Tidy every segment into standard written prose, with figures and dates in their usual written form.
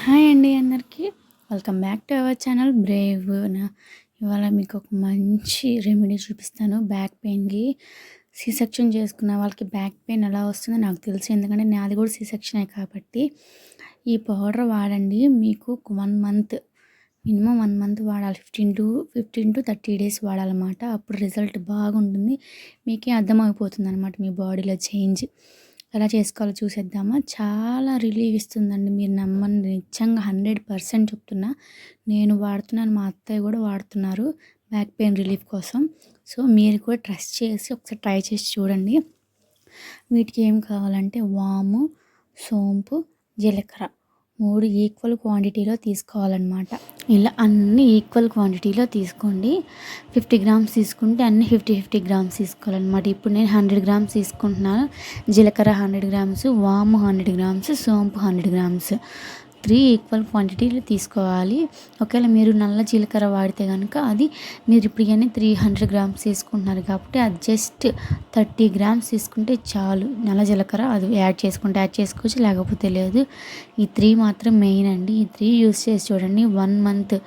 Hi అండి అందరికీ. Welcome back to our channel Brave. ఇవాళ మీకు ఒక మంచి రెమెడీ చూపిస్తాను బ్యాక్ పెయిన్‌కి. సి సెక్షన్ చేసుకున్న వాళ్ళకి బ్యాక్ పెయిన్ ఎలా వస్తుందో నాకు తెలుసు. ఎందుకంటే నాది కూడా సి సెక్షనే కాబట్టి. ఈ పౌడర్ వాడండి. మీకు 1 మంత్ మినిమమ్ 1 మంత్ వాడాలి. 15-30 డేస్ వాడాలన్నమాట. అప్పుడు రిజల్ట్ బాగుంటుంది. మీకే అర్థమైపోతుందన్నమాట మీ బాడీలో చేంజ్. ఎలా చేసుకోవాలో చూసేద్దామా. చాలా రిలీవ్ ఇస్తుందండి. మీరు నమ్మండి, నిజంగా 100% చెప్తున్నా. నేను వాడుతున్నాను, మా అత్తయ్య కూడా వాడుతున్నారు బ్యాక్ పెయిన్ రిలీఫ్ కోసం. సో మీరు కూడా ట్రస్ట్ చేసి ఒకసారి ట్రై చేసి చూడండి. వీటికి ఏం కావాలంటే వాము, సోంపు, జీలకర్ర 3 ఈక్వల్ క్వాంటిటీలో తీసుకోవాలన్నమాట. ఇలా అన్నీ ఈక్వల్ క్వాంటిటీలో తీసుకోండి. 50 గ్రామ్స్ తీసుకుంటే అన్నీ 50 గ్రామ్స్ తీసుకోవాలన్నమాట. ఇప్పుడు నేను 100 గ్రామ్స్ తీసుకుంటున్నాను. జీలకర్ర 100 గ్రామ్స్, వాము 100 గ్రామ్స్, సోంపు 100 గ్రామ్స్, 3 ఈక్వల్ క్వాంటిటీలు తీసుకోవాలి. ఒకవేళ మీరు నల్ల జీలకర్ర వాడితే కనుక అది మీరు ఇప్పుడు కానీ 300 గ్రామ్స్ తీసుకుంటున్నారు కాబట్టి అది జస్ట్ 30 గ్రామ్స్ తీసుకుంటే చాలు. నల్ల జీలకర్ర అది యాడ్ చేసుకోవచ్చు, లేకపోతే లేదు. ఈ 3 మాత్రం మెయిన్ అండి. ఈ 3 యూస్ చేసి చూడండి. 1 మంత్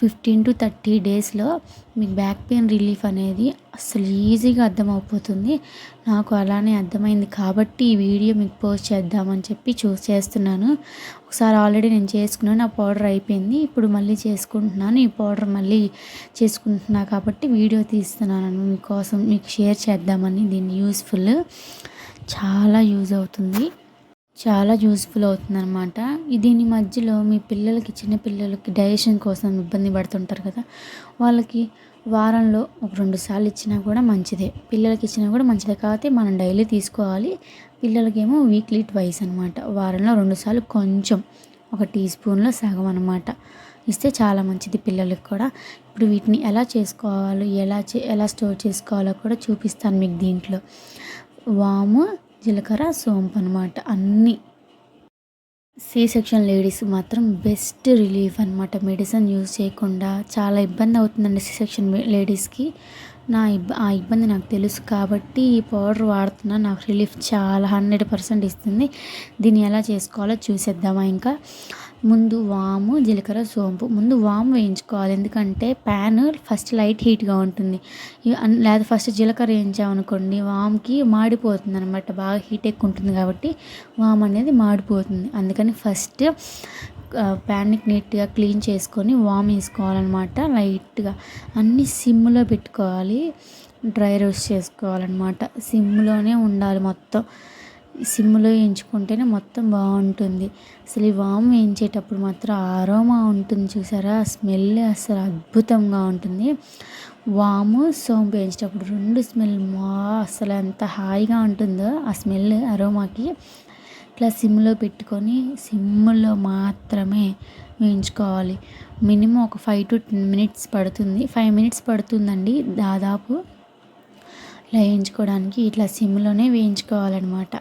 15-30 డేస్లో మీకు బ్యాక్ పెయిన్ రిలీఫ్ అనేది అసలు ఈజీగా అర్థమైపోతుంది. నాకు అలానే అర్థమైంది కాబట్టి ఈ వీడియో మీకు పోస్ట్ చేద్దామని చెప్పి చేస్తున్నాను. ఒకసారి ఆల్రెడీ నేను చేసుకున్నాను, ఆ పౌడర్ అయిపోయింది. ఇప్పుడు మళ్ళీ చేసుకుంటున్నాను. ఈ పౌడర్ మళ్ళీ చేసుకుంటున్నా కాబట్టి వీడియో తీస్తున్నాను మీకోసం, మీకు షేర్ చేద్దామని. దీన్ని యూస్ఫుల్, చాలా యూజ్ అవుతుంది, చాలా యూస్ఫుల్ అవుతుందన్నమాట. దీని మధ్యలో మీ పిల్లలకి, చిన్న పిల్లలకి డైజెషన్ కోసం ఇబ్బంది పడుతుంటారు కదా, వాళ్ళకి వారంలో ఒక 2 సార్లు ఇచ్చినా కూడా మంచిదే, పిల్లలకి ఇచ్చినా కూడా మంచిదే. కాబట్టి మనం డైలీ తీసుకోవాలి. పిల్లలకేమో వీక్లీ ట్వైస్ అనమాట. వారంలో 2 సార్లు కొంచెం ఒక టీ స్పూన్లో సగం అనమాట ఇస్తే చాలా మంచిది పిల్లలకి కూడా. ఇప్పుడు వీటిని ఎలా చేసుకోవాలో, ఎలా స్టోర్ చేసుకోవాలో కూడా చూపిస్తాను మీకు. దీంట్లో వాము, జీలకర్ర, సోంపు అనమాట. అన్నీ సి సెక్షన్ లేడీస్ మాత్రం బెస్ట్ రిలీఫ్ అనమాట. మెడిసిన్ యూజ్ చేయకుండా చాలా ఇబ్బంది అవుతుందండి సి సెక్షన్ లేడీస్కి. ఆ ఇబ్బంది నాకు తెలుసు కాబట్టి ఈ పౌడర్ వాడుతున్నా. నాకు రిలీఫ్ చాలా 100% ఇస్తుంది. దీన్ని ఎలా చేసుకోవాలో చూసేద్దామా. ఇంకా ముందు వాము, జీలకర్ర, సోంపు. ముందు వాము వేయించుకోవాలి, ఎందుకంటే ప్యాన్ ఫస్ట్ లైట్ హీట్గా ఉంటుంది. లేదా ఫస్ట్ జీలకర్ర వేయించామనుకోండి వాముకి మాడిపోతుంది అనమాట. బాగా హీట్ ఎక్కువ ఉంటుంది కాబట్టి వాము అనేది మాడిపోతుంది. అందుకని ఫస్ట్ ప్యాన్ని నీట్గా క్లీన్ చేసుకొని వాము వేసుకోవాలన్నమాట. లైట్గా అన్నీ సిమ్లో పెట్టుకోవాలి. డ్రై రోస్ట్ చేసుకోవాలన్నమాట. సిమ్లోనే ఉండాలి మొత్తం. సిమ్లో వేయించుకుంటేనే మొత్తం బాగుంటుంది. అసలు ఈ వాము వేయించేటప్పుడు మాత్రం అరోమా ఉంటుంది చూసారా, స్మెల్ అసలు అద్భుతంగా ఉంటుంది. వాము, సోంపు వేయించేటప్పుడు 2 స్మెల్ అసలు ఎంత హాయిగా ఉంటుందో ఆ స్మెల్ అరోమాకి. ఇట్లా సిమ్లో పెట్టుకొని సిమ్లో మాత్రమే వేయించుకోవాలి. మినిమం ఒక 5-10 మినిట్స్ పడుతుంది. 5 మినిట్స్ పడుతుందండి దాదాపు ఇలా వేయించుకోవడానికి. ఇట్లా సిమ్లోనే వేయించుకోవాలన్నమాట.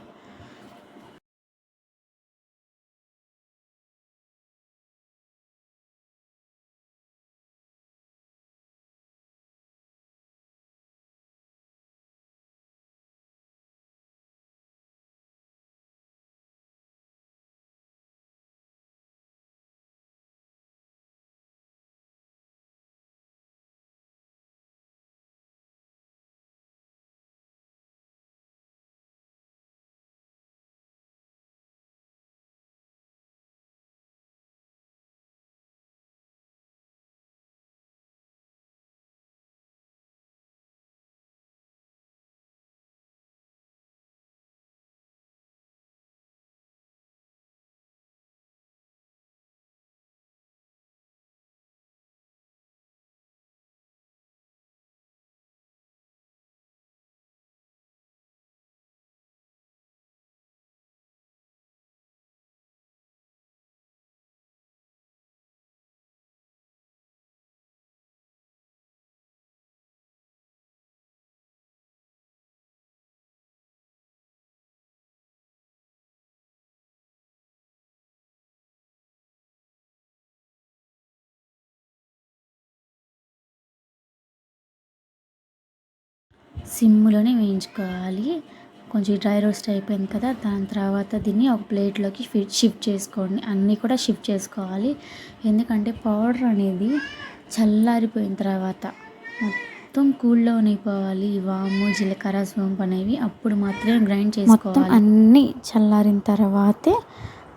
సిమ్లోనే వేయించుకోవాలి. కొంచెం డ్రై రోస్ట్ అయిపోయింది కదా, దాని తర్వాత దీన్ని ఒక ప్లేట్లోకి షిఫ్ట్ చేసుకోండి. అన్నీ కూడా షిఫ్ట్ చేసుకోవాలి, ఎందుకంటే పౌడర్ అనేది చల్లారిపోయిన తర్వాత మొత్తం కూల్లో అయిపోవాలి. ఈ వాము, జీలకర్ర, సోంపు అనేవి అప్పుడు మాత్రమే గ్రైండ్ చేసుకోవాలి. అన్నీ చల్లారిన తర్వాతే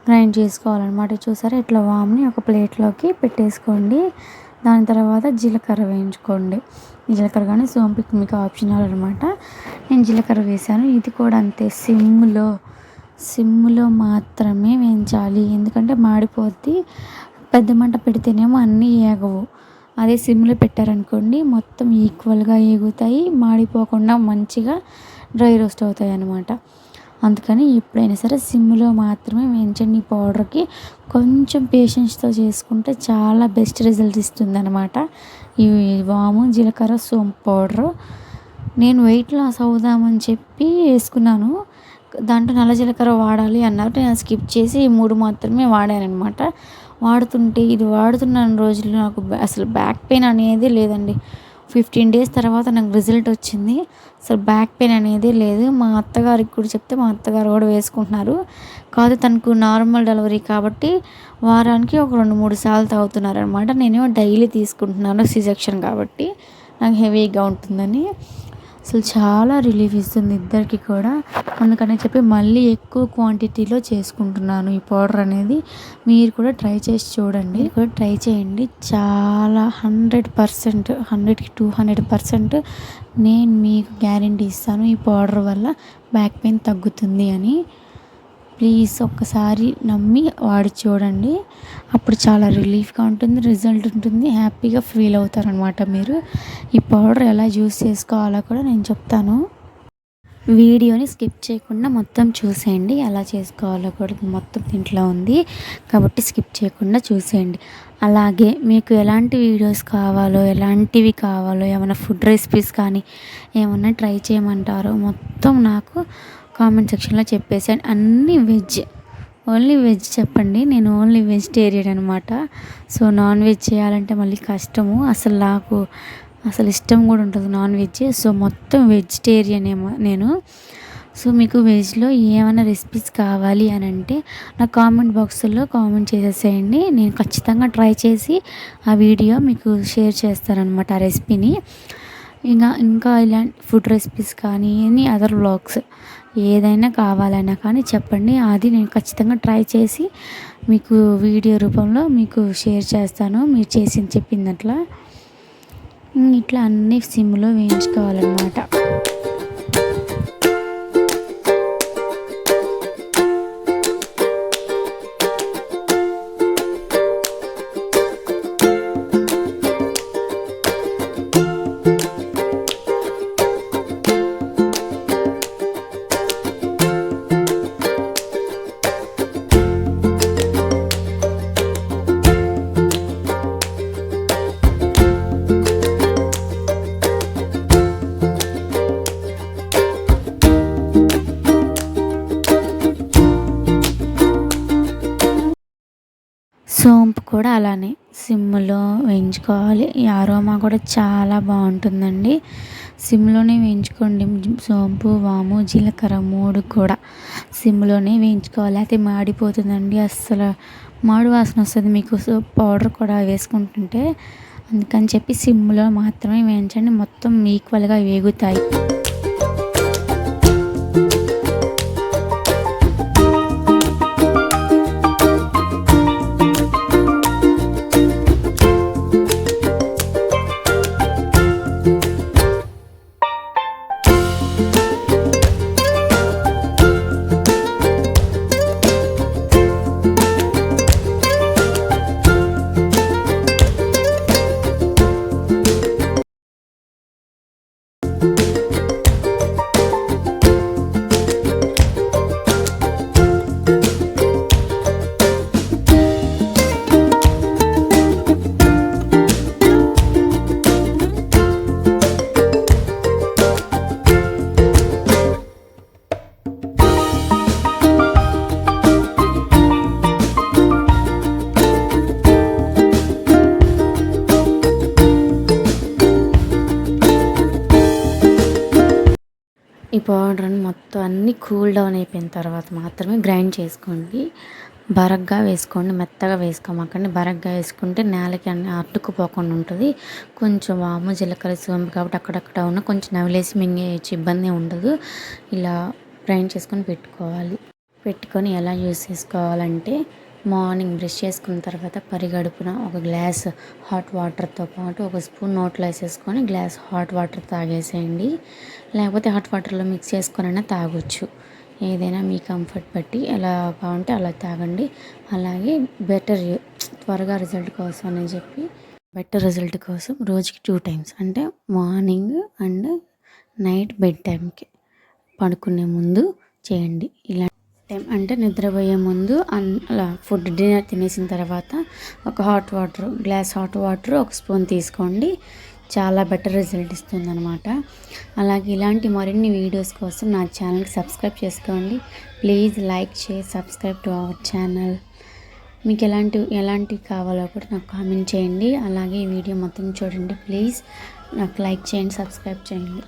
గ్రైండ్ చేసుకోవాలన్నమాట. చూసారా, ఇట్లా వామ్ని ఒక ప్లేట్లోకి పెట్టేసుకోండి. దాని తర్వాత జీలకర్ర వేయించుకోండి. జీలకర్ర కానీ సోంపుకి మీకు ఆప్షనల్ అనమాట. నేను జీలకర్ర వేసాను. ఇది కూడా అంతే, సిమ్లో మాత్రమే వేయించాలి, ఎందుకంటే మాడిపోద్ది. పెద్ద మంట పెడితేనేమో అన్నీ ఏగవు. అదే సిమ్లో పెట్టారనుకోండి మొత్తం ఈక్వల్గా ఏగుతాయి, మాడిపోకుండా మంచిగా డ్రై రోస్ట్ అవుతాయి అన్నమాట. అందుకని ఎప్పుడైనా సరే సిమ్లో మాత్రమే వేయించండి. ఈ పౌడర్కి కొంచెం పేషెన్స్తో చేసుకుంటే చాలా బెస్ట్ రిజల్ట్ ఇస్తుంది అనమాట. ఈ వాము, జీలకర్ర, సోంపు పౌడరు నేను వెయిట్ లాస్ అవుదామని చెప్పి వేసుకున్నాను. దాంట్లో నల్ల జీలకర్ర వాడాలి అన్నారు, నేను స్కిప్ చేసి ఈ 3 మాత్రమే వాడాను అనమాట. వాడుతుంటే ఇది వాడుతున్న రోజులు నాకు అసలు బ్యాక్ పెయిన్ అనేది లేదండి. 15 డేస్ తర్వాత నాకు రిజల్ట్ వచ్చింది. అసలు బ్యాక్ పెయిన్ అనేది లేదు. మా అత్తగారికి కూడా చెప్తే మా అత్తగారు కూడా వేసుకుంటున్నారు. కాదు, తనకు నార్మల్ డెలివరీ కాబట్టి వారానికి ఒక 2-3 సార్లు తాగుతున్నారనమాట. నేనేమో డైలీ తీసుకుంటున్నాను, సి సెక్షన్ కాబట్టి నాకు హెవీగా ఉంటుందని. అసలు చాలా రిలీఫ్ ఇస్తుంది ఇద్దరికి కూడా. అందుకని చెప్పి మళ్ళీ ఎక్కువ క్వాంటిటీలో చేసుకుంటున్నాను ఈ పౌడర్ అనేది. మీరు కూడా ట్రై చేసి చూడండి, కూడా ట్రై చేయండి. చాలా 100%, 100కి 200% నేను మీకు గ్యారెంటీ ఇస్తాను, ఈ పౌడర్ వల్ల బ్యాక్ పెయిన్ తగ్గుతుంది అని. ప్లీజ్ ఒక్కసారి నమ్మి వాడి చూడండి, అప్పుడు చాలా రిలీఫ్గా ఉంటుంది, రిజల్ట్ ఉంటుంది, హ్యాపీగా ఫీల్ అవుతారనమాట మీరు. ఈ పౌడర్ ఎలా యూస్ చేసుకోవాలో కూడా నేను చెప్తాను. వీడియోని స్కిప్ చేయకుండా మొత్తం చూసేయండి. ఎలా చేసుకోవాలో కూడా మొత్తం దీంట్లో ఉంది కాబట్టి స్కిప్ చేయకుండా చూసేయండి. అలాగే మీకు ఎలాంటి వీడియోస్ కావాలో, ఎలాంటివి కావాలో, ఏమైనా ఫుడ్ రెసిపీస్ కానీ ఏమన్నా ట్రై చేయమంటారో మొత్తం నాకు కామెంట్ సెక్షన్లో చెప్పేసాను. అన్నీ వెజ్, ఓన్లీ వెజ్ చెప్పండి. నేను ఓన్లీ వెజిటేరియన్ అనమాట. సో నాన్ వెజ్ చేయాలంటే మళ్ళీ కష్టము. అసలు నాకు అసలు ఇష్టం కూడా ఉంటుంది నాన్ వెజ్. సో మొత్తం వెజిటేరియన్ ఏమో నేను. సో మీకు వెజ్లో ఏమైనా రెసిపీస్ కావాలి అని అంటే నా కామెంట్ బాక్స్లో కామెంట్ చేసేసేయండి. నేను ఖచ్చితంగా ట్రై చేసి ఆ వీడియో మీకు షేర్ చేస్తానన్నమాట, ఆ రెసిపీని. ఇంకా ఇలాంటి ఫుడ్ రెసిపీస్ కానీ ఎనీ అదర్ వ్లాగ్స్ ఏదైనా కావాలన్నా కానీ చెప్పండి, అది నేను ఖచ్చితంగా ట్రై చేసి మీకు వీడియో రూపంలో మీకు షేర్ చేస్తాను, మీరు చెప్పిందట్లా. ఇట్లా అన్నీ సిమ్లో వేయించుకోవాలన్నమాట. సోంపు కూడా అలానే సిమ్లో వేయించుకోవాలి. ఈ అరోమా కూడా చాలా బాగుంటుందండి. సిమ్లోనే వేయించుకోండి. సోంపు, వాము, జీలకర్ర 3 కూడా సిమ్లోనే వేయించుకోవాలి, అయితే మాడిపోతుందండి. అస్సలు మాడు వాసన వస్తుంది మీకు పౌడర్ కూడా వేసుకుంటుంటే. అందుకని చెప్పి సిమ్లో మాత్రమే వేయించండి, మొత్తం ఈక్వల్గా వేగుతాయి. పౌడర్ని మొత్తం అన్నీ కూల్ డౌన్ అయిపోయిన తర్వాత మాత్రమే గ్రైండ్ చేసుకోండి. బరగ్గా వేసుకోండి, మెత్తగా వేసుకోమాకండి. బరగ్గా వేసుకుంటే నేలకి అన్నీ అతుక్కుపోకుండా ఉంటుంది. కొంచెం వాము, జీలకర్ర, సోంపు కాబట్టి అక్కడక్కడ ఉన్న కొంచెం నవిలేసి మింగేయచ్చు, ఇబ్బంది ఉండదు. ఇలా గ్రైండ్ చేసుకొని పెట్టుకొని ఎలా యూస్ చేసుకోవాలంటే, మార్నింగ్ బ్రష్ చేసుకున్న తర్వాత పరిగడుపున ఒక గ్లాస్ హాట్ వాటర్తో పాటు ఒక స్పూన్ నోట్లో వేసేసుకొని గ్లాస్ హాట్ వాటర్ తాగేసేయండి. లేకపోతే హాట్ వాటర్లో మిక్స్ చేసుకొనైనా తాగొచ్చు. ఏదైనా మీ కంఫర్ట్ బట్టి ఎలా బాగుంటే అలా తాగండి. అలాగే త్వరగా రిజల్ట్ కోసం అని చెప్పి బెటర్ రిజల్ట్ కోసం రోజుకి 2 టైమ్స్ అంటే మార్నింగ్ అండ్ నైట్ బెడ్ టైంకి పడుకునే ముందు చేయండి. ఇలా టైం అంటే నిద్రపోయే ముందు అలా డిన్నర్ తినేసిన తర్వాత ఒక గ్లాస్ హాట్ వాటర్ ఒక స్పూన్ తీసుకోండి. చాలా బెటర్ రిజల్ట్ ఇస్తుందన్నమాట. అలాగే ఇలాంటి మరిన్ని వీడియోస్ కోసం నా ఛానల్కి సబ్స్క్రైబ్ చేసుకోండి. Please like, share, subscribe to our channel. మీకు ఎలాంటివి కావాలో కూడా నాకు కామెంట్ చేయండి. అలాగే ఈ వీడియో మొత్తం చూడండి. ప్లీజ్ నాకు లైక్ చేయండి, సబ్స్క్రైబ్ చేయండి.